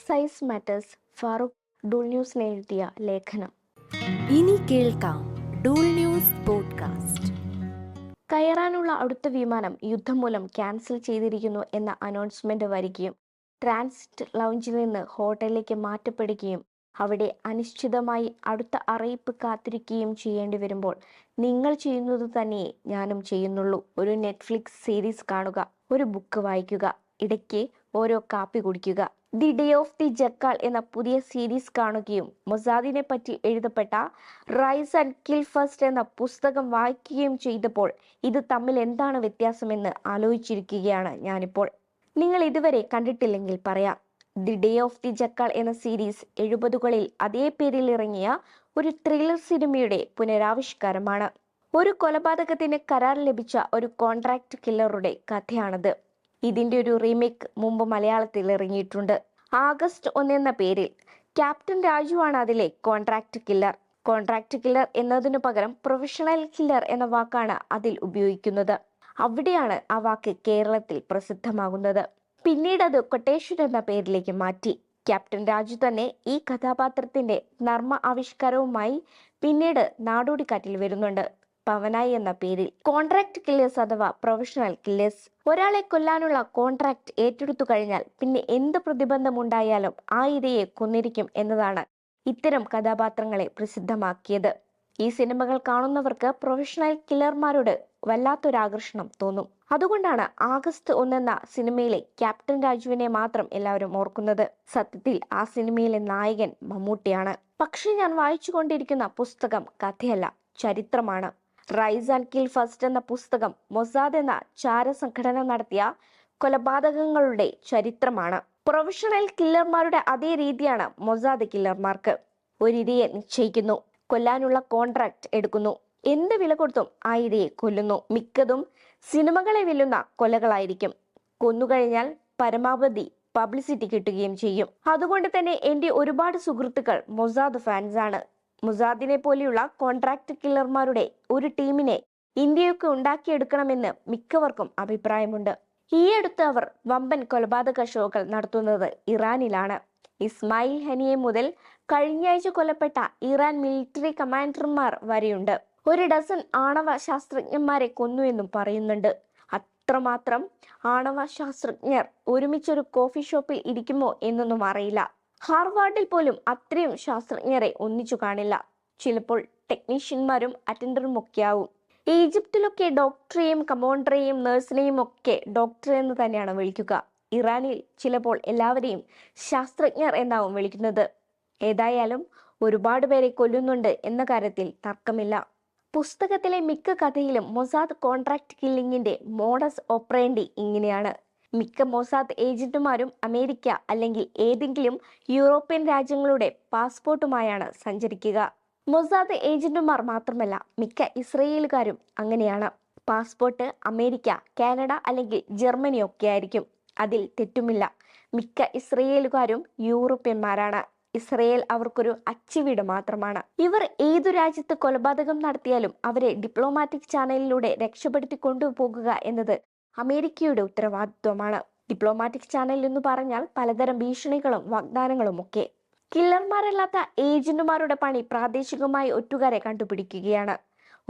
Size matters Farooq Dool ന്യൂസിന് എഴുതിയ ലേഖനം. ഇനി കേൾക്കാം ഡൂൾ ന്യൂസ് പോഡ്കാസ്റ്റ്. കയറാനുള്ള അടുത്ത വിമാനം യുദ്ധം മൂലം ക്യാൻസൽ ചെയ്തിരിക്കുന്നു എന്ന അനൗൺസ്മെന്റ് വരികയും ട്രാൻസിറ്റ് ലൗഞ്ചിൽ നിന്ന് ഹോട്ടലിലേക്ക് മാറ്റപ്പെടുകയും അവിടെ അനിശ്ചിതമായി അടുത്ത അറിയിപ്പ് കാത്തിരിക്കുകയും ചെയ്യേണ്ടി വരുമ്പോൾ നിങ്ങൾ ചെയ്യുന്നത് തന്നെയേ ഞാനും ചെയ്യുന്നുള്ളൂ. ഒരു നെറ്റ്ഫ്ലിക്സ് സീരീസ് കാണുക, ഒരു ബുക്ക് വായിക്കുക, ഇടയ്ക്ക് ഓരോ കാപ്പി കുടിക്കുക. ദി ഡേ ഓഫ് ദി ജക്കാൾ എന്ന പുതിയ സീരീസ് കാണുകയും മൊസാദിനെ പറ്റി എഴുതപ്പെട്ട റൈസ് ആൻഡ് കിൽ ഫസ്റ്റ് എന്ന പുസ്തകം വായിക്കുകയും ചെയ്തപ്പോൾ ഇത് തമ്മിൽ എന്താണ് വ്യത്യാസമെന്ന് ആലോചിച്ചിരിക്കുകയാണ് ഞാനിപ്പോൾ. നിങ്ങൾ ഇതുവരെ കണ്ടിട്ടില്ലെങ്കിൽ പറയാം. ദി ഡേ ഓഫ് ദി ജക്കാൾ എന്ന സീരീസ് 70കളിൽ അതേ പേരിൽ ഇറങ്ങിയ ഒരു ത്രില്ലർ സിനിമയുടെ പുനരാവിഷ്കാരമാണ്. ഒരു കൊലപാതകത്തിന് കരാർ ലഭിച്ച ഒരു കോൺട്രാക്ട് കില്ലറുടെ കഥയാണത്. ഇതിന്റെ ഒരു റീമേക്ക് മുമ്പ് മലയാളത്തിൽ ഇറങ്ങിയിട്ടുണ്ട്. ആഗസ്റ്റ് 1 എന്ന പേരിൽ. ക്യാപ്റ്റൻ രാജുവാണ് അതിലെ കോൺട്രാക്ട് കില്ലർ. കോൺട്രാക്ട് കില്ലർ എന്നതിനു പകരം പ്രൊഫഷണൽ കില്ലർ എന്ന വാക്കാണ് അതിൽ ഉപയോഗിക്കുന്നത്. അവിടെയാണ് ആ വാക്ക് കേരളത്തിൽ പ്രസിദ്ധമാകുന്നത്. പിന്നീട് അത് കൊട്ടേഷൻ എന്ന പേരിലേക്ക് മാറ്റി. ക്യാപ്റ്റൻ രാജു തന്നെ ഈ കഥാപാത്രത്തിന്റെ നർമ്മ ആവിഷ്കാരവുമായി പിന്നീട് നാടോടിക്കാറ്റിൽ വരുന്നുണ്ട്, പവനായി എന്ന പേരിൽ. കോൺട്രാക്ട് കില്ലേഴ്സ് അഥവാ പ്രൊഫഷണൽ കില്ലേഴ്സ്. ഒരാളെ കൊല്ലാനുള്ള കോൺട്രാക്ട് ഏറ്റെടുത്തു കഴിഞ്ഞാൽ പിന്നെ എന്ത് പ്രതിബന്ധമുണ്ടായാലും ആ ഇരയെ കൊന്നിരിക്കും എന്നതാണ് ഇത്തരം കഥാപാത്രങ്ങളെ പ്രസിദ്ധമാക്കിയത്. ഈ സിനിമകൾ കാണുന്നവർക്ക് പ്രൊഫഷണൽ കില്ലർമാരോട് വല്ലാത്തൊരാകർഷണം തോന്നും. അതുകൊണ്ടാണ് ആഗസ്റ്റ് 1 എന്ന സിനിമയിലെ ക്യാപ്റ്റൻ രാജുവിനെ മാത്രം എല്ലാവരും ഓർക്കുന്നത്. സത്യത്തിൽ ആ സിനിമയിലെ നായകൻ മമ്മൂട്ടിയാണ്. പക്ഷെ ഞാൻ വായിച്ചുകൊണ്ടിരിക്കുന്ന പുസ്തകം കഥയല്ല, ചരിത്രമാണ്. റൈസ് ആൻഡ് കിൽ ഫസ്റ്റ് എന്ന പുസ്തകം മൊസാദ് എന്ന ചാരസംഘടന നടത്തിയ കൊലപാതകങ്ങളുടെ ചരിത്രമാണ്. പ്രൊഫഷണൽ കില്ലർമാരുടെ അതേ രീതിയാണ് മൊസാദ് കില്ലർമാർക്ക്. ഒരിരയെ നിശ്ചയിക്കുന്നു, കൊല്ലാനുള്ള കോൺട്രാക്ട് എടുക്കുന്നു, എന്ത് വില കൊടുത്തും ആ ഇരയെ കൊല്ലുന്നു. മിക്കതും സിനിമകളെ വെല്ലുന്ന കൊലകളായിരിക്കും. കൊന്നുകഴിഞ്ഞാൽ പരമാവധി പബ്ലിസിറ്റി കിട്ടുകയും ചെയ്യും. അതുകൊണ്ട് തന്നെ എന്റെ ഒരുപാട് സുഹൃത്തുക്കൾ മൊസാദ് ഫാൻസ് ആണ്. മൊസാദിനെ പോലെയുള്ള കോൺട്രാക്ട് കില്ലർമാരുടെ ഒരു ടീമിനെ ഇന്ത്യയൊക്കെ ഉണ്ടാക്കിയെടുക്കണമെന്ന് മിക്കവർക്കും അഭിപ്രായമുണ്ട്. ഈ അടുത്ത് അവർ വമ്പൻ കൊലപാതക ഷോകൾ നടത്തുന്നത് ഇറാനിലാണ്. ഇസ്മായിൽ ഹനിയെ മുതൽ കഴിഞ്ഞയാഴ്ച കൊല്ലപ്പെട്ട ഇറാൻ മിലിറ്ററി കമാൻഡർമാർ വരെയുണ്ട്. 1 ഡസൻ ആണവ ശാസ്ത്രജ്ഞന്മാരെ കൊന്നു എന്നും പറയുന്നുണ്ട്. അത്രമാത്രം ആണവ ശാസ്ത്രജ്ഞർ ഒരുമിച്ചൊരു കോഫി ഷോപ്പിൽ ഇരിക്കുമോ എന്നൊന്നും അറിയില്ല. ഹാർവാർഡിൽ പോലും അത്രയും ശാസ്ത്രജ്ഞരെ ഒന്നിച്ചു കാണില്ല. ചിലപ്പോൾ ടെക്നീഷ്യന്മാരും അറ്റൻഡറും ഒക്കെ ആവും. ഈജിപ്തിലൊക്കെ ഡോക്ടറെയും കമോണ്ടറെയും നഴ്സിനെയും ഒക്കെ ഡോക്ടർ എന്ന് തന്നെയാണ് വിളിക്കുക. ഇറാനിൽ ചിലപ്പോൾ എല്ലാവരെയും ശാസ്ത്രജ്ഞർ എന്നാവും വിളിക്കുന്നത്. ഏതായാലും ഒരുപാട് പേരെ കൊല്ലുന്നുണ്ട് എന്ന കാര്യത്തിൽ തർക്കമില്ല. പുസ്തകത്തിലെ മിക്ക കഥയിലും മൊസാദ് കോൺട്രാക്ട് കില്ലിങ്ങിന്റെ മോഡസ് ഓപ്പറേണ്ടി ഇങ്ങനെയാണ്. മിക്ക മൊസാദ് ഏജന്റുമാരും അമേരിക്ക അല്ലെങ്കിൽ ഏതെങ്കിലും യൂറോപ്യൻ രാജ്യങ്ങളുടെ പാസ്പോർട്ടുമായാണ് സഞ്ചരിക്കുക. മൊസാദ് ഏജന്റുമാർ മാത്രമല്ല, മിക്ക ഇസ്രയേലുകാരും അങ്ങനെയാണ്. പാസ്പോർട്ട് അമേരിക്ക, കാനഡ അല്ലെങ്കിൽ ജർമ്മനി ഒക്കെ ആയിരിക്കും. അതിൽ തെറ്റുമില്ല. മിക്ക ഇസ്രയേലുകാരും യൂറോപ്യന്മാരാണ്. ഇസ്രയേൽ അവർക്കൊരു അച്ചുവീട് മാത്രമാണ്. ഇവർ ഏതു രാജ്യത്ത് കൊലപാതകം നടത്തിയാലും അവരെ ഡിപ്ലോമാറ്റിക് ചാനലിലൂടെ രക്ഷപ്പെടുത്തി കൊണ്ടുപോകുക എന്നത് അമേരിക്കയുടെ ഉത്തരവാദിത്വമാണ്. ഡിപ്ലോമാറ്റിക് ചാനൽ എന്ന് പറഞ്ഞാൽ പലതരം ഭീഷണികളും വാഗ്ദാനങ്ങളും ഒക്കെ. കില്ലർമാരല്ലാത്ത ഏജന്റുമാരുടെ പണി പ്രാദേശികമായി ഒറ്റുകാരെ കണ്ടുപിടിക്കുകയാണ്.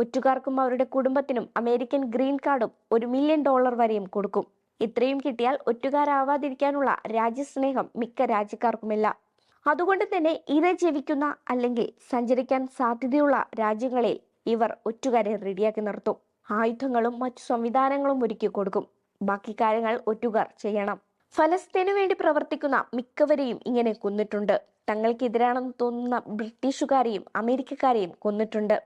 ഒറ്റുകാർക്കും അവരുടെ കുടുംബത്തിനും അമേരിക്കൻ ഗ്രീൻ കാർഡും $1 മില്യൺ വരെയും കൊടുക്കും. ഇത്രയും കിട്ടിയാൽ ഒറ്റുകാരാവാതിരിക്കാനുള്ള രാജ്യസ്നേഹം മിക്ക രാജ്യക്കാർക്കുമില്ല. അതുകൊണ്ട് തന്നെ ഇര ജപിക്കുന്ന അല്ലെങ്കിൽ സഞ്ചരിക്കാൻ സാധ്യതയുള്ള രാജ്യങ്ങളിൽ ഇവർ ഒറ്റുകാരെ റെഡിയാക്കി നിർത്തും. ആയുധങ്ങളും മറ്റു സംവിധാനങ്ങളും ഒരുക്കി കൊടുക്കും. ബാക്കി കാര്യങ്ങൾ ഒറ്റുകാർ ചെയ്യണം. ഫലസ്തീനു വേണ്ടി പ്രവർത്തിക്കുന്ന മിക്കവരെയും ഇങ്ങനെ കൊന്നിട്ടുണ്ട്. തങ്ങൾക്കെതിരാണെന്ന് തോന്നുന്ന ബ്രിട്ടീഷുകാരെയും അമേരിക്കക്കാരെയും കൊന്നിട്ടുണ്ട്.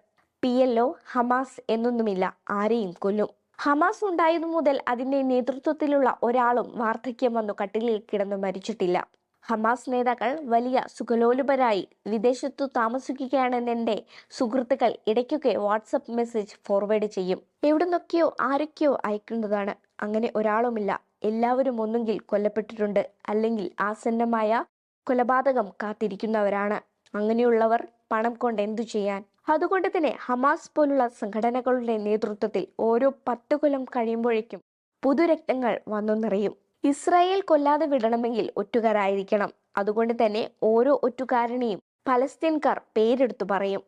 PLO, ഹമാസ് എന്നൊന്നുമില്ല, ആരെയും കൊല്ലും. ഹമാസ് ഉണ്ടായതു മുതൽ അതിന്റെ നേതൃത്വത്തിലുള്ള ഒരാളും വാർദ്ധക്യം വന്നു കട്ടിലിൽ കിടന്നു മരിച്ചിട്ടില്ല. ഹമാസ് നേതാക്കൾ വലിയ സുഖലോലുപരായി വിദേശത്തു താമസിക്കുകയാണെന്ന് എൻ്റെ സുഹൃത്തുക്കൾ ഇടയ്ക്കൊക്കെ വാട്സപ്പ് മെസ്സേജ് ഫോർവേഡ് ചെയ്യും. എവിടുന്നൊക്കെയോ ആരൊക്കെയോ അയക്കുന്നതാണ്. അങ്ങനെ ഒരാളുമില്ല. എല്ലാവരും ഒന്നുകിൽ കൊല്ലപ്പെട്ടിട്ടുണ്ട് അല്ലെങ്കിൽ ആസന്നമായ കൊലപാതകം കാത്തിരിക്കുന്നവരാണ്. അങ്ങനെയുള്ളവർ പണം കൊണ്ട് എന്തു ചെയ്യാൻ? അതുകൊണ്ട് തന്നെ ഹമാസ് പോലുള്ള സംഘടനകളുടെ നേതൃത്വത്തിൽ ഓരോ 10 കൊല്ലം കഴിയുമ്പോഴേക്കും പുതുരക്തങ്ങൾ വന്നു നിറയും. ഇസ്രായേൽ കൊല്ലാതെ വിടണമെങ്കിൽ ഒറ്റുകാരായിരിക്കണം. അതുകൊണ്ട് തന്നെ ഓരോ ഒറ്റുകാരനെയും പലസ്തീൻകാർ പേരെടുത്തു പറയും.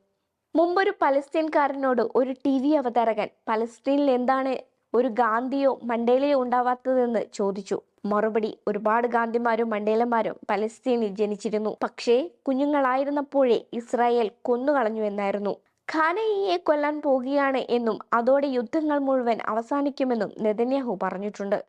മുമ്പൊരു പലസ്തീൻകാരനോട് ഒരു TV അവതാരകൻ പലസ്തീനിൽ എന്താണ് ഒരു ഗാന്ധിയോ മണ്ടേലയോ ഉണ്ടാവാത്തതെന്ന് ചോദിച്ചു. മറുപടി: ഒരുപാട് ഗാന്ധിമാരും മണ്ടേലമാരും പലസ്തീനിൽ ജനിച്ചിരുന്നു, പക്ഷേ കുഞ്ഞുങ്ങളായിരുന്നപ്പോഴേ ഇസ്രായേൽ കൊന്നുകളഞ്ഞു എന്നായിരുന്നു. ഖാനയിയെ കൊല്ലാൻ പോകുകയാണ് എന്നും അതോടെ യുദ്ധങ്ങൾ മുഴുവൻ അവസാനിക്കുമെന്നും നെതന്യാഹു പറഞ്ഞിട്ടുണ്ട്.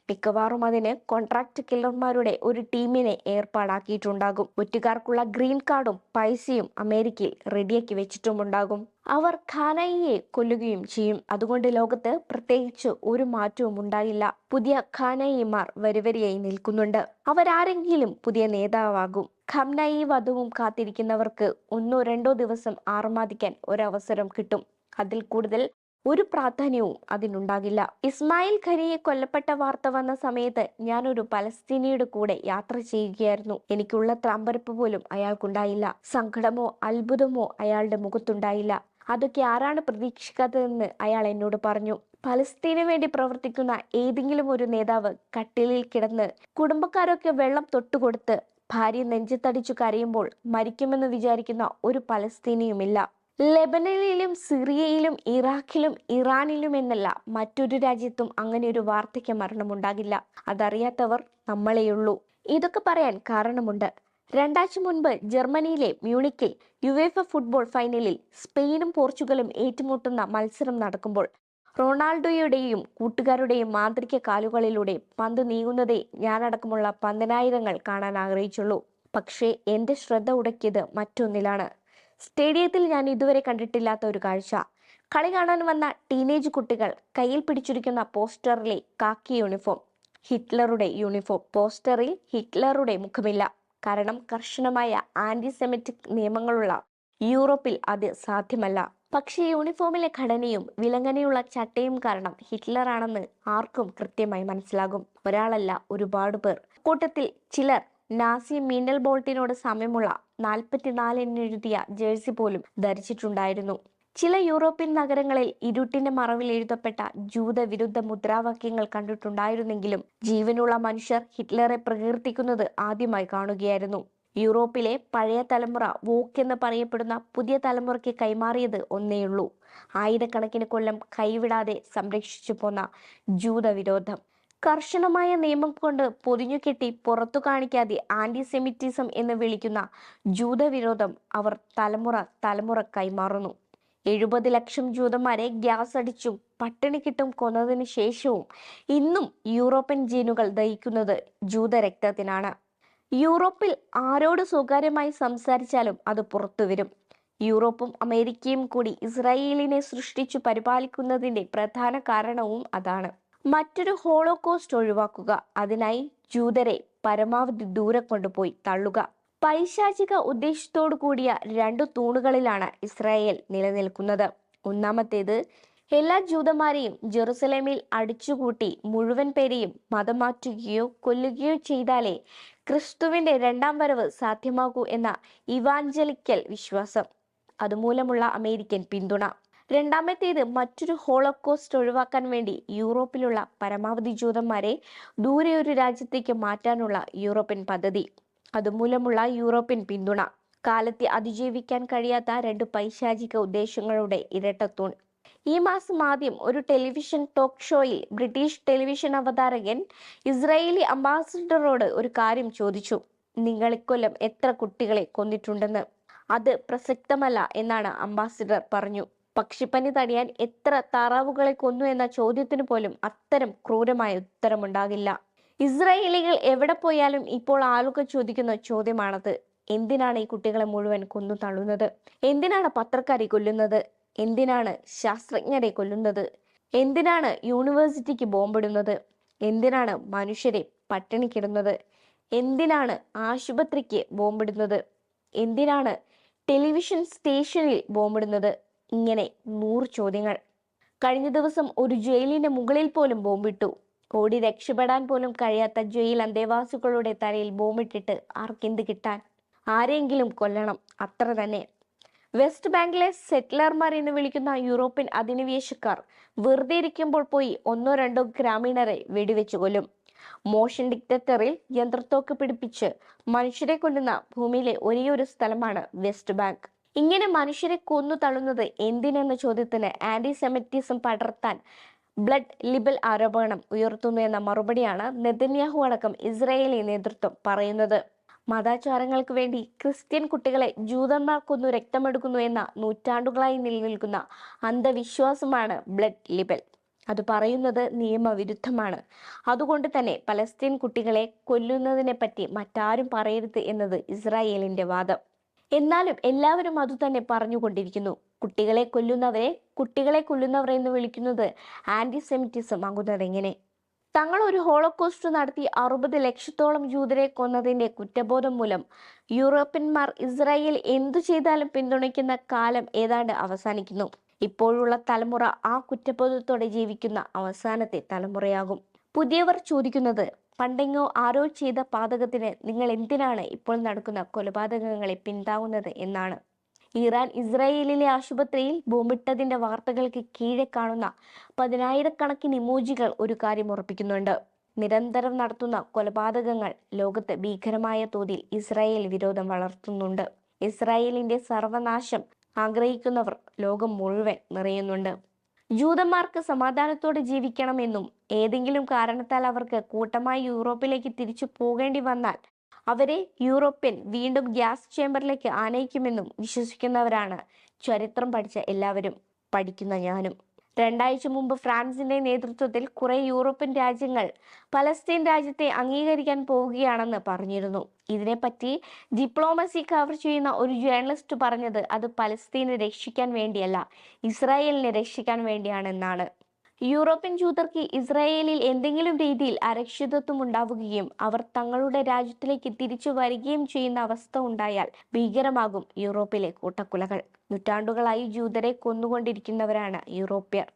മിക്കവാറും അതിന് കോൺട്രാക്ട് കില്ലർമാരുടെ ഒരു ടീമിനെ ഏർപ്പാടാക്കിയിട്ടുണ്ടാകും. ഒറ്റുകാർക്കുള്ള ഗ്രീൻ കാർഡും പൈസയും അമേരിക്കയിൽ റെഡിയാക്കി വെച്ചിട്ടുമുണ്ടാകും. അവർ ഖാനയിയെ കൊല്ലുകയും ചെയ്യും. അതുകൊണ്ട് ലോകത്ത് പ്രത്യേകിച്ച് ഒരു മാറ്റവും ഉണ്ടായില്ല. പുതിയ ഖാനയിമാർ വരിവരിയായി നിൽക്കുന്നുണ്ട്. അവരാരെങ്കിലും പുതിയ നേതാവാകും. ഖംനയി വധവും കാത്തിരിക്കുന്നവർക്ക് 1-2 ദിവസം ആർമാദിക്കാൻ ഒരവസരം കിട്ടും. അതിൽ കൂടുതൽ ഒരു പ്രാധാന്യവും അതിനുണ്ടാകില്ല. ഇസ്മായിൽ ഖനിയെ കൊല്ലപ്പെട്ട വാർത്ത വന്ന സമയത്ത് ഞാനൊരു പലസ്തീനിയുടെ കൂടെ യാത്ര ചെയ്യുകയായിരുന്നു. എനിക്കുള്ള ത്രാമ്പരപ്പ് പോലും അയാൾക്കുണ്ടായില്ല. സങ്കടമോ അത്ഭുതമോ അയാളുടെ മുഖത്തുണ്ടായില്ല. അതൊക്കെ ആരാണ് പ്രതീക്ഷിക്കാത്തതെന്ന് അയാൾ എന്നോട് പറഞ്ഞു. പലസ്തീനു വേണ്ടി പ്രവർത്തിക്കുന്ന ഏതെങ്കിലും ഒരു നേതാവ് കട്ടിലിൽ കിടന്ന് കുടുംബക്കാരൊക്കെ വെള്ളം തൊട്ടുകൊടുത്ത് ഭാര്യ നെഞ്ചത്തടിച്ചു കരയുമ്പോൾ മരിക്കുമെന്ന് വിചാരിക്കുന്ന ഒരു പലസ്തീനിയുമില്ല. ലെബനനിലും സിറിയയിലും ഇറാഖിലും ഇറാനിലും എന്നല്ല മറ്റൊരു രാജ്യത്തും അങ്ങനെ ഒരു വാർദ്ധക്യ മരണമുണ്ടാകില്ല. അതറിയാത്തവർ നമ്മളെയുള്ളൂ. ഇതൊക്കെ പറയാൻ കാരണമുണ്ട്. 2 ആഴ്ച മുൻപ് ജർമ്മനിയിലെ മ്യൂണിക്കിൽ യുവേഫ ഫുട്ബോൾ ഫൈനലിൽ സ്പെയിനും പോർച്ചുഗലും ഏറ്റുമുട്ടുന്ന മത്സരം നടക്കുമ്പോൾ റൊണാൾഡോയുടെയും കൂട്ടുകാരുടെയും മാന്ത്രിക കാലുകളിലൂടെ പന്ത് നീങ്ങുന്നതേ ഞാനടക്കമുള്ള 10,000 കാണാൻ ആഗ്രഹിച്ചുള്ളൂ. പക്ഷേ എന്റെ ശ്രദ്ധ ഉടക്കിയത് മറ്റൊന്നിലാണ്. സ്റ്റേഡിയത്തിൽ ഞാൻ ഇതുവരെ കണ്ടിട്ടില്ലാത്ത ഒരു കാഴ്ച. കളി കാണാൻ വന്ന ടീനേജ് കുട്ടികൾ കയ്യിൽ പിടിച്ചിരിക്കുന്ന പോസ്റ്ററിലെ കാക്കി യൂണിഫോം ഹിറ്റ്ലറുടെ യൂണിഫോം. പോസ്റ്ററിൽ ഹിറ്റ്ലറുടെ മുഖമില്ല. കാരണം കർശനമായ ആന്റിസെമിറ്റിക് നിയമങ്ങളുള്ള യൂറോപ്പിൽ അത് സാധ്യമല്ല. പക്ഷേ യൂണിഫോമിലെ ഘടനയും വിലങ്ങനെയുള്ള ചട്ടയും കാരണം ഹിറ്റ്ലറാണെന്ന് ആർക്കും കൃത്യമായി മനസ്സിലാകും. ഒരാളല്ല, ഒരുപാട് പേർ. കൂട്ടത്തിൽ ചിലർ നാസി മീനൽ ബോൾട്ടിനോട് സാമ്യമുള്ള 44 എന്നെഴുതിയ ജേഴ്സി പോലും ധരിച്ചിട്ടുണ്ടായിരുന്നു. ചില യൂറോപ്യൻ നഗരങ്ങളിൽ ഇരുട്ടിന്റെ മറവിൽ എഴുതപ്പെട്ട ജൂതവിരുദ്ധ മുദ്രാവാക്യങ്ങൾ കണ്ടിട്ടുണ്ടായിരുന്നെങ്കിലും ജീവനുള്ള മനുഷ്യർ ഹിറ്റ്ലറെ പ്രകീർത്തിക്കുന്നത് ആദ്യമായി കാണുകയായിരുന്നു. യൂറോപ്പിലെ പഴയ തലമുറ വോക്ക് എന്ന് പറയപ്പെടുന്ന പുതിയ തലമുറയ്ക്ക് കൈമാറിയത് ഒന്നേയുള്ളൂ: ആയിരക്കണക്കിന് കൊല്ലം കൈവിടാതെ സംരക്ഷിച്ചു പോന്ന ജൂതവിരോധം. കർശനമായ നിയമം കൊണ്ട് പൊതിഞ്ഞുകെട്ടി പുറത്തു കാണിക്കാതെ ആന്റിസെമിറ്റിസം എന്ന് വിളിക്കുന്ന ജൂതവിരോധം അവർ തലമുറ കൈമാറുന്നു. 70 ലക്ഷം ജൂതന്മാരെ ഗ്യാസ് അടിച്ചും പട്ടിണിക്കിട്ടും കൊന്നതിന് ശേഷവും ഇന്നും യൂറോപ്യൻ ജീനുകൾ ദഹിക്കുന്നത് ജൂതരക്തത്തിനാണ്. യൂറോപ്പിൽ ആരോട് സ്വകാര്യമായി സംസാരിച്ചാലും അത് പുറത്തുവരും. യൂറോപ്പും അമേരിക്കയും കൂടി ഇസ്രായേലിനെ സൃഷ്ടിച്ചു പരിപാലിക്കുന്നതിന്റെ പ്രധാന കാരണവും അതാണ്. മറ്റൊരു ഹോളോകോസ്റ്റ് ഒഴിവാക്കുക. അതിനായി ജൂതരെ പരമാവധി ദൂരെ കൊണ്ടുപോയി തള്ളുക. പൈശാചിക ഉദ്ദേശത്തോടു കൂടിയ 2 തൂണുകളിലാണ് ഇസ്രായേൽ നിലനിൽക്കുന്നത്. ഒന്നാമത്തേത്, എല്ലാ ജൂതന്മാരെയും ജെറുസലേമിൽ അടിച്ചുകൂട്ടി മുഴുവൻ പേരെയും മതം മാറ്റുകയോ കൊല്ലുകയോ ചെയ്താലേ ക്രിസ്തുവിന്റെ 2ാം വരവ് സാധ്യമാകൂ എന്ന ഇവാഞ്ചലിക്കൽ വിശ്വാസം. അതുമൂലമുള്ള അമേരിക്കൻ പിന്തുണ. രണ്ടാമത്തേത്, മറ്റൊരു ഹോളോകോസ്റ്റ് ഒഴിവാക്കാൻ വേണ്ടി യൂറോപ്പിലുള്ള പരമാവധി ജൂതന്മാരെ ദൂരെ ഒരു രാജ്യത്തേക്ക് മാറ്റാനുള്ള യൂറോപ്യൻ പദ്ധതി. അതുമൂലമുള്ള യൂറോപ്യൻ പിന്തുണ. കാലത്തെ അതിജീവിക്കാൻ കഴിയാത്ത 2 പൈശാചിക ഉദ്ദേശങ്ങളുടെ ഇരട്ടത്തൂൺ. ഈ മാസം ആദ്യം ഒരു ടെലിവിഷൻ ടോക്ക് ഷോയിൽ ബ്രിട്ടീഷ് ടെലിവിഷൻ അവതാരകൻ ഇസ്രായേലി അംബാസിഡറോട് ഒരു കാര്യം ചോദിച്ചു: നിങ്ങൾ ഇക്കൊല്ലം എത്ര കുട്ടികളെ കൊന്നിട്ടുണ്ടെന്ന്. അത് പ്രസക്തമല്ല എന്നാണ് അംബാസിഡർ പറഞ്ഞു. പക്ഷിപ്പനി തടയാൻ എത്ര താറാവുകളെ കൊന്നു എന്ന ചോദ്യത്തിന് പോലും അത്തരം ക്രൂരമായ ഉത്തരമുണ്ടാകില്ല. ഇസ്രായേലികൾ എവിടെ പോയാലും ഇപ്പോൾ ആളുകൾ ചോദിക്കുന്ന ചോദ്യമാണത്. എന്തിനാണ് ഈ കുട്ടികളെ മുഴുവൻ കൊന്നു തള്ളുന്നത്? എന്തിനാണ് പത്രക്കാരെ കൊല്ലുന്നത്? എന്തിനാണ് ശാസ്ത്രജ്ഞരെ കൊല്ലുന്നത്? എന്തിനാണ് യൂണിവേഴ്സിറ്റിക്ക് ബോംബിടുന്നത്? എന്തിനാണ് മനുഷ്യരെ പട്ടിണിക്കിടുന്നത്? എന്തിനാണ് ആശുപത്രിക്ക് ബോംബിടുന്നത്? എന്തിനാണ് ടെലിവിഷൻ സ്റ്റേഷനിൽ ബോംബിടുന്നത്? ഇങ്ങനെ 100 ചോദ്യങ്ങൾ. കഴിഞ്ഞ ദിവസം ഒരു ജയിലിന്റെ മുകളിൽ പോലും ബോംബിട്ടു. ഓടി രക്ഷപ്പെടാൻ പോലും കഴിയാത്ത ജയിൽ അന്തേവാസികളുടെ തലയിൽ ബോംബിട്ടിട്ട് ആർക്കെന്ത് കിട്ടാൻ? ആരെങ്കിലും കൊല്ലണം, അത്ര തന്നെ. വെസ്റ്റ് ബാങ്കിലെ സെറ്റിലർമാർ എന്ന് വിളിക്കുന്ന യൂറോപ്യൻ അധിനിവേശക്കാർ വെറുതെ ഇരിക്കുമ്പോൾ പോയി 1-2 ഗ്രാമീണരെ വെടിവെച്ചു കൊല്ലും. മോഷൻ ഡിക്റ്റേറ്ററിൽ യന്ത്രത്തോക്ക് പിടിപ്പിച്ച് മനുഷ്യരെ കൊല്ലുന്ന ഭൂമിയിലെ ഒരേയൊരു സ്ഥലമാണ് വെസ്റ്റ് ബാങ്ക്. ഇങ്ങനെ മനുഷ്യരെ കൊന്നു തള്ളുന്നത് എന്തിനെന്ന ചോദ്യത്തിന് ആന്റിസെമിറ്റിസം പടർത്താൻ ബ്ലഡ് ലിബൽ ആരോപണം ഉയർത്തുന്നു എന്ന മറുപടിയാണ് നെതന്യാഹു അടക്കം ഇസ്രായേലി നേതൃത്വം പറയുന്നത്. മതാചാരങ്ങൾക്ക് വേണ്ടി ക്രിസ്ത്യൻ കുട്ടികളെ ജൂതന്മാർ കൊന്നു രക്തമെടുക്കുന്നു എന്ന നൂറ്റാണ്ടുകളായി നിലനിൽക്കുന്ന അന്ധവിശ്വാസമാണ് ബ്ലഡ് ലിബൽ. അത് പറയുന്നത് നിയമവിരുദ്ധമാണ്. അതുകൊണ്ട് തന്നെ പലസ്തീൻ കുട്ടികളെ കൊല്ലുന്നതിനെ പറ്റി മറ്റാരും പറയരുത് എന്നത് ഇസ്രായേലിന്റെ വാദം. എന്നാലും എല്ലാവരും അതുതന്നെ പറഞ്ഞുകൊണ്ടിരിക്കുന്നു. കുട്ടികളെ കൊല്ലുന്നവർ എന്ന് വിളിക്കുന്നത് ആന്റിസെമിറ്റിസം ആകുന്നത് എങ്ങനെ? തങ്ങൾ ഒരു ഹോളോകോസ്റ്റ് നടത്തി 60 ലക്ഷത്തോളം ജൂതരെ കൊന്നതിന്റെ കുറ്റബോധം മൂലം യൂറോപ്യന്മാർ ഇസ്രായേൽ എന്തു ചെയ്താലും പിന്തുണയ്ക്കുന്ന കാലം ഏതാണ്ട് അവസാനിക്കുന്നു. ഇപ്പോഴുള്ള തലമുറ ആ കുറ്റബോധത്തോടെ ജീവിക്കുന്ന അവസാനത്തെ തലമുറയാകും. പുതിയവർ ചോദിക്കുന്നത്, പണ്ടെങ്ങോ ആരോ ചെയ്ത പാതകത്തിന് നിങ്ങൾ എന്തിനാണ് ഇപ്പോൾ നടക്കുന്ന കൊലപാതകങ്ങളെ പിന്താങ്ങുന്നത് എന്നാണ്. ഇറാൻ ഇസ്രായേലിലെ ആശുപത്രിയിൽ ബോംബിട്ടതിന്റെ വാർത്തകൾക്ക് കീഴെ കാണുന്ന 10,000-കണക്കിന് ഇമോജികൾ ഒരു കാര്യം ഉറപ്പിക്കുന്നുണ്ട്. നിരന്തരം നടത്തുന്ന കൊലപാതകങ്ങൾ ലോകത്ത് ഭീകരമായ തോതിൽ ഇസ്രായേൽ വിരോധം വളർത്തുന്നുണ്ട്. ഇസ്രായേലിന്റെ സർവനാശം ആഗ്രഹിക്കുന്നവർ ലോകം മുഴുവൻ നിറയുന്നുണ്ട്. ജൂതന്മാർക്ക് സമാധാനത്തോടെ ജീവിക്കണമെന്നും ഏതെങ്കിലും കാരണത്താൽ അവർക്ക് കൂട്ടമായി യൂറോപ്പിലേക്ക് തിരിച്ചു പോകേണ്ടി വന്നാൽ അവരെ യൂറോപ്യൻ വീണ്ടും ഗ്യാസ് ചേംബറിലേക്ക് ആനയിക്കുമെന്നും വിശ്വസിക്കുന്നവരാണ് ചരിത്രം പഠിച്ച എല്ലാവരും, പഠിക്കുന്ന ഞാനും. 2 ആഴ്ച മുമ്പ് ഫ്രാൻസിന്റെ നേതൃത്വത്തിൽ കുറെ യൂറോപ്യൻ രാജ്യങ്ങൾ പലസ്തീൻ രാജ്യത്തെ അംഗീകരിക്കാൻ പോവുകയാണെന്ന് പറഞ്ഞിരുന്നു. ഇതിനെപ്പറ്റി ഡിപ്ലോമസി കവർ ചെയ്യുന്ന ഒരു ജേർണലിസ്റ്റ് പറഞ്ഞത് അത് പലസ്തീനെ രക്ഷിക്കാൻ വേണ്ടിയല്ല, ഇസ്രായേലിനെ രക്ഷിക്കാൻ വേണ്ടിയാണെന്നാണ്. യൂറോപ്യൻ ജൂതർക്ക് ഇസ്രായേലിൽ എന്തെങ്കിലും രീതിയിൽ അരക്ഷിതത്വം ഉണ്ടാവുകയും അവർ തങ്ങളുടെ രാജ്യത്തിലേക്ക് തിരിച്ചു വരികയും ചെയ്യുന്ന അവസ്ഥ ഉണ്ടായാൽ ഭീകരമാകും യൂറോപ്പിലെ കൂട്ടക്കൊലകൾ. നൂറ്റാണ്ടുകളായി ജൂതരെ കൊന്നുകൊണ്ടിരിക്കുന്നവരാണ് യൂറോപ്യർ.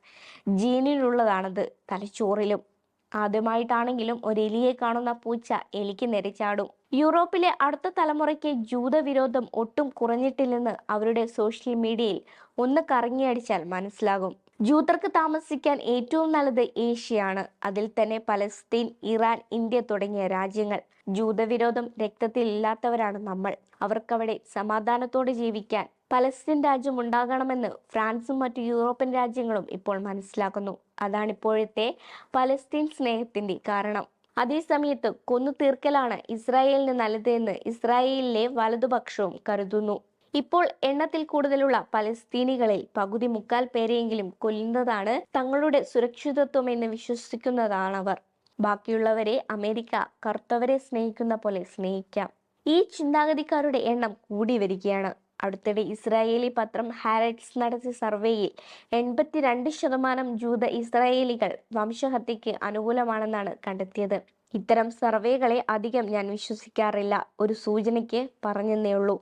ജീനിലുള്ളതാണത്, തലച്ചോറിലും. ആദ്യമായിട്ടാണെങ്കിലും ഒരു എലിയെ കാണുന്ന പൂച്ച എലിക്ക് നെരിച്ചാടും. യൂറോപ്പിലെ അടുത്ത തലമുറയ്ക്ക് ജൂതവിരോധം ഒട്ടും കുറഞ്ഞിട്ടില്ലെന്ന് അവരുടെ സോഷ്യൽ മീഡിയയിൽ ഒന്ന് കറങ്ങിയടിച്ചാൽ മനസ്സിലാകും. ജൂതർക്ക് താമസിക്കാൻ ഏറ്റവും നല്ലത് ഏഷ്യയാണ്. അതിൽ തന്നെ പലസ്തീൻ, ഇറാൻ, ഇന്ത്യ തുടങ്ങിയ രാജ്യങ്ങൾ. ജൂതവിരോധം രക്തത്തിൽ ഇല്ലാത്തവരാണ് നമ്മൾ. അവർക്കവിടെ സമാധാനത്തോടെ ജീവിക്കാൻ പലസ്തീൻ രാജ്യം ഉണ്ടാകണമെന്ന് ഫ്രാൻസും മറ്റു യൂറോപ്യൻ രാജ്യങ്ങളും ഇപ്പോൾ മനസ്സിലാക്കുന്നു. അതാണിപ്പോഴത്തെ പലസ്തീൻ സ്നേഹത്തിന്റെ കാരണം. അതേസമയത്ത് കൊന്നു തീർക്കലാണ് ഇസ്രായേലിന് നല്ലതെന്ന് ഇസ്രായേലിലെ വലതുപക്ഷവും കരുതുന്നു. ഇപ്പോൾ എണ്ണത്തിൽ കൂടുതലുള്ള പലസ്തീനികളിൽ പകുതി മുക്കാൽ പേരെയെങ്കിലും കൊല്ലുന്നതാണ് തങ്ങളുടെ സുരക്ഷിതത്വം എന്ന് വിശ്വസിക്കുന്നതാണവർ. ബാക്കിയുള്ളവരെ അമേരിക്ക കറുത്തവരെ സ്നേഹിക്കുന്ന പോലെ സ്നേഹിക്കാം. ഈ ചിന്താഗതിക്കാരുടെ എണ്ണം കൂടി വരികയാണ്. അടുത്തിടെ ഇസ്രായേലി പത്രം ഹാരറ്റ്സ് നടത്തിയ സർവേയിൽ 82% ജൂത ഇസ്രായേലികൾ വംശഹത്യക്ക് അനുകൂലമാണെന്നാണ് കണ്ടെത്തിയത്. ഇത്തരം സർവേകളെ അധികം ഞാൻ വിശ്വസിക്കാറില്ല. ഒരു സൂചനയ്ക്ക് പറഞ്ഞെന്നേ ഉള്ളൂ.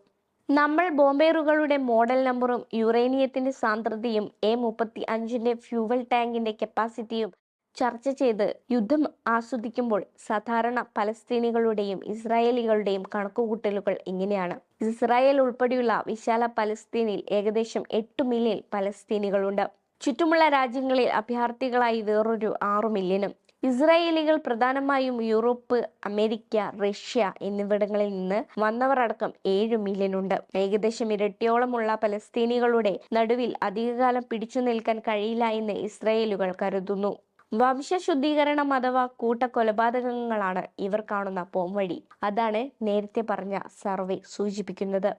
നമ്മൾ ബോംബേറുകളുടെ മോഡൽ നമ്പറും യുറേനിയത്തിന്റെ സാന്ദ്രതയും A-35 ഫ്യൂവൽ ടാങ്കിന്റെ കപ്പാസിറ്റിയും ചർച്ച ചെയ്ത് യുദ്ധം ആസ്വദിക്കുമ്പോൾ സാധാരണ പലസ്തീനികളുടെയും ഇസ്രായേലികളുടെയും കണക്കുകൂട്ടലുകൾ ഇങ്ങനെയാണ്. ഇസ്രായേൽ ഉൾപ്പെടെയുള്ള വിശാല പലസ്തീനിൽ ഏകദേശം 8 മില്യൺ പലസ്തീനികളുണ്ട്. ചുറ്റുമുള്ള രാജ്യങ്ങളിൽ അഭയാർത്ഥികളായി വേറൊരു 6 മില്യണും. ഇസ്രായേലികൾ പ്രധാനമായും യൂറോപ്പ്, അമേരിക്ക, റഷ്യ എന്നിവിടങ്ങളിൽ നിന്ന് വന്നവർ അടക്കം 7 മില്യൺ ഉണ്ട്. ഏകദേശം ഇരട്ടിയോളമുള്ള പലസ്തീനികളുടെ നടുവിൽ അധികകാലം പിടിച്ചു നിൽക്കാൻ കഴിയില്ല എന്ന് ഇസ്രായേലുകൾ കരുതുന്നു. വംശശുദ്ധീകരണം അഥവാ കൂട്ടക്കൊലപാതകങ്ങളാണ് ഇവർ കാണുന്ന പോംവഴി. അതാണ് നേരത്തെ പറഞ്ഞ സർവേ സൂചിപ്പിക്കുന്നത്.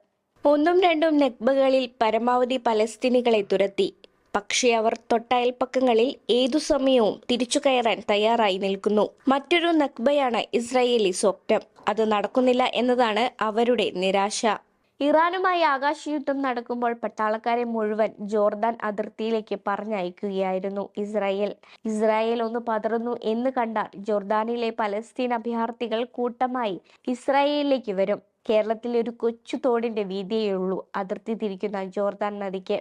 1ഉം 2ഉം നെക്ബകളിൽ പരമാവധി പലസ്തീനികളെ തുരത്തി. പക്ഷേ അവർ തൊട്ടയൽപ്പക്കങ്ങളിൽ ഏതു സമയവും തിരിച്ചു കയറാൻ തയ്യാറായി നിൽക്കുന്നു. മറ്റൊരു നക്ബയാണ് ഇസ്രായേലി സ്വപ്നം. അത് നടക്കുന്നില്ല എന്നതാണ് അവരുടെ നിരാശ. ഇറാനുമായി ആകാശയുദ്ധം നടക്കുമ്പോൾ പട്ടാളക്കാരെ മുഴുവൻ ജോർദാൻ അതിർത്തിയിലേക്ക് പറഞ്ഞയക്കുകയായിരുന്നു ഇസ്രായേൽ ഒന്ന് പതറുന്നു എന്ന് കണ്ടാൽ ജോർദാനിലെ പലസ്തീൻ അഭയാർത്ഥികൾ കൂട്ടമായി ഇസ്രായേലിലേക്ക് വരും. കേരളത്തിലെ ഒരു കൊച്ചു തോടിന്റെ വീതിയേയുള്ളൂ അതിർത്തി തിരിക്കുന്ന ജോർദാൻ നദിക്ക്.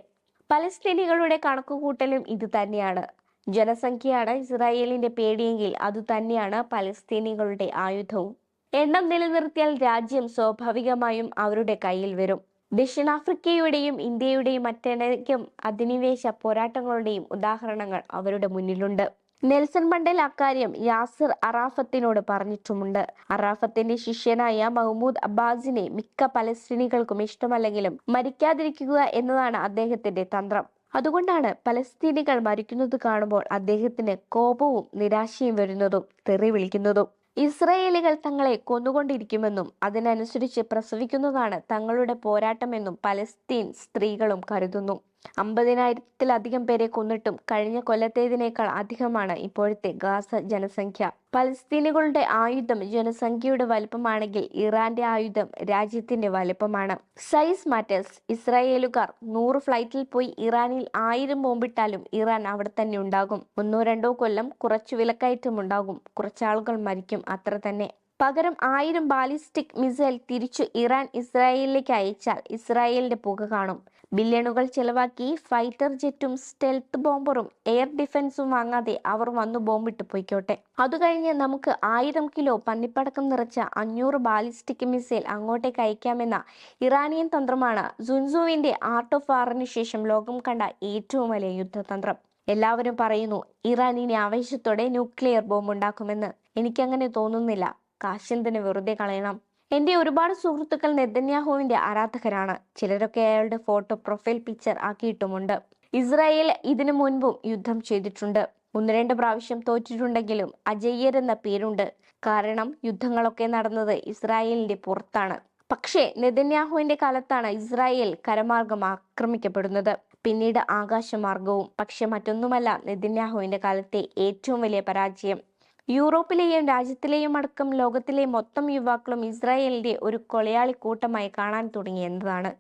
പലസ്തീനികളുടെ കണക്കുകൂട്ടലും ഇത് തന്നെയാണ്. ജനസംഖ്യയാണ് ഇസ്രായേലിന്റെ പേടിയെങ്കിൽ അതുതന്നെയാണ് പലസ്തീനികളുടെ ആയുധവും. എണ്ണം നിലനിർത്തിയാൽ രാജ്യം സ്വാഭാവികമായും അവരുടെ കയ്യിൽ വരും. ദക്ഷിണാഫ്രിക്കയുടെയും ഇന്ത്യയുടെയും മറ്റനേകം അധിനിവേശ പോരാട്ടങ്ങളുടെയും ഉദാഹരണങ്ങൾ അവരുടെ മുന്നിലുണ്ട്. നെൽസൺ മണ്ടേല അക്കാര്യം യാസിർ അറാഫത്തിനോട് പറഞ്ഞിട്ടുമുണ്ട്. അറാഫത്തിന്റെ ശിഷ്യനായ മഹ്മൂദ് അബ്ബാസിനെ മിക്ക പലസ്തീനികൾക്കും ഇഷ്ടമല്ലെങ്കിലും മരിക്കാതിരിക്കുക എന്നതാണ് അദ്ദേഹത്തിന്റെ തന്ത്രം. അതുകൊണ്ടാണ് പലസ്തീനികൾ മരിക്കുന്നത് കാണുമ്പോൾ അദ്ദേഹത്തിന് കോപവും നിരാശയും വരുന്നതും തെറി വിളിക്കുന്നതും. ഇസ്രായേലികൾ തങ്ങളെ കൊന്നുകൊണ്ടിരിക്കുമെന്നും അതിനനുസരിച്ച് പ്രസവിക്കുന്നതാണ് തങ്ങളുടെ പോരാട്ടമെന്നും പലസ്തീൻ സ്ത്രീകളും കരുതുന്നു. 50,000-ത്തിലധികം പേരെ കൊന്നിട്ടും കഴിഞ്ഞ കൊല്ലത്തേതിനേക്കാൾ അധികമാണ് ഇപ്പോഴത്തെ ഗാസ ജനസംഖ്യ. പലസ്തീനികളുടെ ആയുധം ജനസംഖ്യയുടെ വലിപ്പമാണെങ്കിൽ ഇറാന്റെ ആയുധം രാജ്യത്തിന്റെ വലിപ്പമാണ്. Size matters. ഇസ്രായേലുകാർ 100 ഫ്ലൈറ്റിൽ പോയി ഇറാനിൽ 1000 ബോംബിട്ടാലും ഇറാൻ അവിടെ തന്നെ ഉണ്ടാകും. 1-2 കൊല്ലം കുറച്ചു വിലക്കയറ്റം ഉണ്ടാകും, കുറച്ചാളുകൾ മരിക്കും, അത്ര തന്നെ. പകരം 1000 ബാലിസ്റ്റിക് മിസൈൽ തിരിച്ചു ഇറാൻ ഇസ്രായേലിലേക്ക് അയച്ചാൽ ഇസ്രായേലിന്റെ പുക കാണും. ബില്യണുകൾ ചെലവാക്കി ഫൈറ്റർ ജെറ്റും സ്റ്റെൽത്ത് ബോംബറും എയർ ഡിഫൻസും വാങ്ങാതെ അവർ വന്നു ബോംബിട്ട് പൊയ്ക്കോട്ടെ. അതുകഴിഞ്ഞ് നമുക്ക് 1000 കിലോ പന്നിപ്പടക്കം നിറച്ച 500 ബാലിസ്റ്റിക് മിസൈൽ അങ്ങോട്ടേക്ക് അയക്കാമെന്ന ഇറാനിയൻ തന്ത്രമാണ് സുൻസുവിന്റെ ആർട്ട് ഓഫ് വാറിന് ശേഷം ലോകം കണ്ട ഏറ്റവും വലിയ യുദ്ധതന്ത്രം. എല്ലാവരും പറയുന്നു ഇറാൻ ഇനി ആവേശത്തോടെ ന്യൂക്ലിയർ ബോംബ് ഉണ്ടാക്കുമെന്ന്. എനിക്കങ്ങനെ തോന്നുന്നില്ല. കാശെന്തിന് വെറുതെ കളയണം. എന്റെ ഒരുപാട് സുഹൃത്തുക്കൾ നെതന്യാഹുവിന്റെ ആരാധകരാണ്. ചിലരൊക്കെ അയാളുടെ ഫോട്ടോ പ്രൊഫൈൽ പിക്ചർ ആക്കിയിട്ടുമുണ്ട്. ഇസ്രായേൽ ഇതിനു മുൻപും യുദ്ധം ചെയ്തിട്ടുണ്ട്. 1-2 പ്രാവശ്യം തോറ്റിട്ടുണ്ടെങ്കിലും അജയ്യർ എന്ന പേരുണ്ട്. കാരണം യുദ്ധങ്ങളൊക്കെ നടന്നത് ഇസ്രായേലിന്റെ പുറത്താണ്. പക്ഷേ നെതന്യാഹുവിന്റെ കാലത്താണ് ഇസ്രായേൽ കരമാർഗം ആക്രമിക്കപ്പെടുന്നത്, പിന്നീട് ആകാശമാർഗവും. പക്ഷെ മറ്റൊന്നുമല്ല നെതന്യാഹുവിന്റെ കാലത്തെ ഏറ്റവും വലിയ പരാജയം. യൂറോപ്പിലെയും രാജ്യത്തിലെയും അടക്കം ലോകത്തിലെ മൊത്തം യുവാക്കളും ഇസ്രായേലിന്റെ ഒരു കൊലയാളി കൂട്ടമായി കാണാൻ തുടങ്ങി എന്നതാണ്.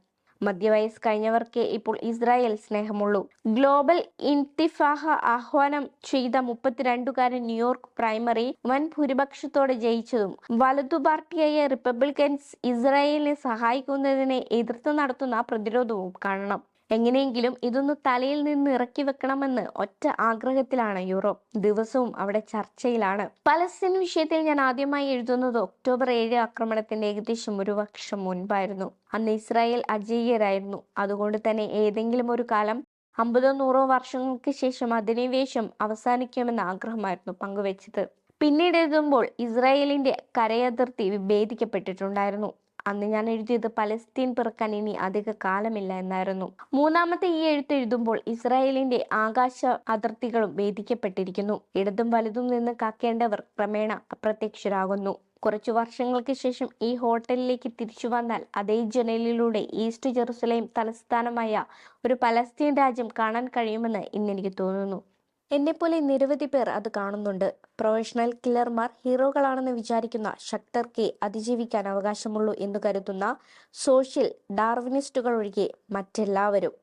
മധ്യവയസ്സ് കഴിഞ്ഞവർക്കേ ഇപ്പോൾ ഇസ്രായേൽ സ്നേഹമുള്ളൂ. ഗ്ലോബൽ ഇൻതിഫാഹ ആഹ്വാനം ചെയ്ത 32-കാരൻ ന്യൂയോർക്ക് പ്രൈമറി വൻ ഭൂരിപക്ഷത്തോടെ ജയിച്ചതും വലതു പാർട്ടിയായ റിപ്പബ്ലിക്കൻസ് ഇസ്രായേലിനെ സഹായിക്കുന്നതിനെ എതിർത്ത് നടത്തുന്ന പ്രതിരോധവും കാണണം. എങ്ങനെയെങ്കിലും ഇതൊന്ന് തലയിൽ നിന്ന് ഇറക്കി വെക്കണമെന്ന് ഒറ്റ ആഗ്രഹത്തിലാണ് യൂറോപ്പ്. ദിവസവും അവിടെ ചർച്ചയിലാണ്. പലസ്തീൻ വിഷയത്തിൽ ഞാൻ ആദ്യമായി എഴുതുന്നത് ഒക്ടോബർ 7 ആക്രമണത്തിന്റെ ഏകദേശം 1 വർഷം മുൻപായിരുന്നു. അന്ന് ഇസ്രായേൽ അജയ്യരായിരുന്നു. അതുകൊണ്ട് തന്നെ ഏതെങ്കിലും ഒരു കാലം 50-100 വർഷങ്ങൾക്ക് ശേഷം അധിനിവേശം അവസാനിക്കുമെന്ന ആഗ്രഹമായിരുന്നു പങ്കുവെച്ചത്. പിന്നീട് എഴുതുമ്പോൾ ഇസ്രായേലിന്റെ കരയതിർത്തി വിഭേദിക്കപ്പെട്ടിട്ടുണ്ടായിരുന്നു. അന്ന് ഞാൻ എഴുതിയത് പലസ്തീൻ പിറക്കാൻ ഇനി അധിക കാലമില്ല എന്നായിരുന്നു. മൂന്നാമത്തെ ഈ എഴുത്ത് എഴുതുമ്പോൾ ഇസ്രായേലിന്റെ ആകാശ അതിർത്തികളും ഭേദിക്കപ്പെട്ടിരിക്കുന്നു. ഇടതും വലതും നിന്ന് കാക്കേണ്ടവർ ക്രമേണ അപ്രത്യക്ഷരാകുന്നു. കുറച്ചു വർഷങ്ങൾക്ക് ശേഷം ഈ ഹോട്ടലിലേക്ക് തിരിച്ചു വന്നാൽ അതേ ജനലിലൂടെ ഈസ്റ്റ് ജെറുസലേം തലസ്ഥാനമായ ഒരു പലസ്തീൻ രാജ്യം കാണാൻ കഴിയുമെന്ന് ഇന്നെനിക്ക് തോന്നുന്നു. എന്നെപ്പോലെ നിരവധി പേർ അത് കാണുന്നുണ്ട്. പ്രൊഫഷണൽ കില്ലർമാർ ഹീറോകളാണെന്ന് വിചാരിക്കുന്ന ശക്തർക്കേ അതിജീവിക്കാൻ അവകാശമുള്ളൂ എന്ന് കരുതുന്ന സോഷ്യൽ ഡാർവിനിസ്റ്റുകൾ ഒഴികെ മറ്റെല്ലാവരും.